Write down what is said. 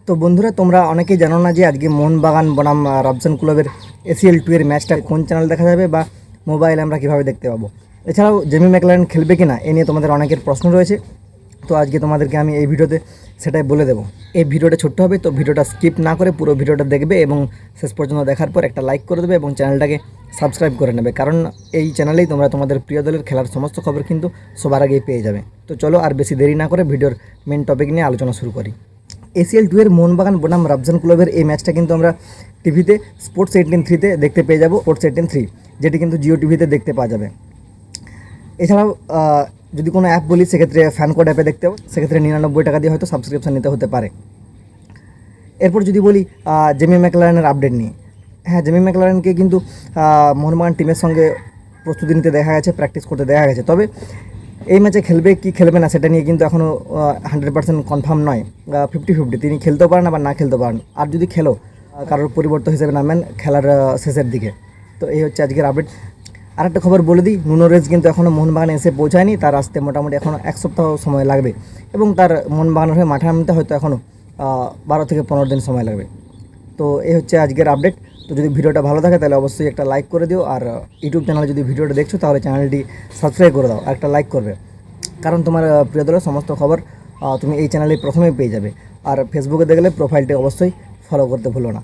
তো বন্ধুরা, তোমরা অনেকেই জানো না যে আজকে মোহনবাগান বনাম রাবসান ক্লাবের ACL 2 এর ম্যাচটা কোন চ্যানেল দেখা যাবে বা মোবাইলে আমরা কীভাবে দেখতে পাবো। এছাড়াও জেমি ম্যাকলারেন খেলবে কিনা এ নিয়ে তোমাদের অনেকের প্রশ্ন রয়েছে। তো আজকে তোমাদেরকে আমি এই ভিডিওতে সেটাই বলে দেবো। এই ভিডিওটা ছোট্ট হবে, তো ভিডিওটা স্কিপ না করে পুরো ভিডিওটা দেখবে এবং শেষ পর্যন্ত দেখার পর একটা লাইক করে দেবে এবং চ্যানেলটাকে সাবস্ক্রাইব করে নেবে, কারণ এই চ্যানেলেই তোমরা তোমাদের প্রিয় দলের খেলার সমস্ত খবর কিন্তু সবার আগেই পেয়ে যাবে। তো চলো আর বেশি দেরি না করে ভিডিওর মেন টপিক নিয়ে আলোচনা শুরু করি। ACL 2 এর মোহনবাগান বনাম রাবসান ক্লাবের এই ম্যাচটা কিন্তু আমরা টিভিতে স্পোর্টস 18-3-তে দেখতে পেয়ে যাব, স্পোর্টস 18-3, যেটি কিন্তু জিও টিভিতে দেখতে পাওয়া যাবে। এছাড়াও যদি কোনো অ্যাপ বলি সেক্ষেত্রে ফ্যান কোড অ্যাপে দেখতে হবে, সেক্ষেত্রে 99 টাকা দিয়ে হয়তো সাবস্ক্রিপশান নিতে হতে পারে। এরপর যদি বলি জেমি ম্যাকলারেনের আপডেট নিয়ে, হ্যাঁ, জেমি ম্যাকলারেনকে কিন্তু মোহনবাগান টিমের সঙ্গে প্রস্তুতি নিতে দেখা গেছে, প্র্যাকটিস করতে দেখা গেছে। তবে এই ম্যাচে খেলবে কি খেলবে না সেটা নিয়ে কিন্তু এখনও 100% কনফার্ম নয়। 50-50, তিনি খেলতেও পারেন আবার না খেলতে পারেন। আর যদি খেলো কারোর পরিবর্তন হিসেবে নামেন খেলার শেষের দিকে। তো এই হচ্ছে আজকের আপডেট। আর একটা খবর বলে দিই, নুনো রেজ কিন্তু এখনও মোহনবাগানে এসে পৌঁছায়নি, তার আসতে মোটামুটি এখনও 1 সপ্তাহ সময় লাগবে এবং তার মোহনবাগানের হয়ে মাঠে নামতে হয়তো এখনও 12 থেকে 15 দিন সময় লাগবে। তো এই হচ্ছে আজকের আপডেট। তো যদি ভিডিওটা ভালো থাকে তাহলে অবশ্যই একটা লাইক করে দিও, আর ইউটিউব চ্যানেলে যদি ভিডিওটা দেখছো তাহলে চ্যানেলটি সাবস্ক্রাইব করে দাও আর একটা লাইক করবে, কারণ তোমার প্রিয় দলের সমস্ত খবর তুমি এই চ্যানেলে প্রথমেই পেয়ে যাবে। আর ফেসবুকে দেখলে প্রোফাইলটি অবশ্যই ফলো করতে ভুলো না।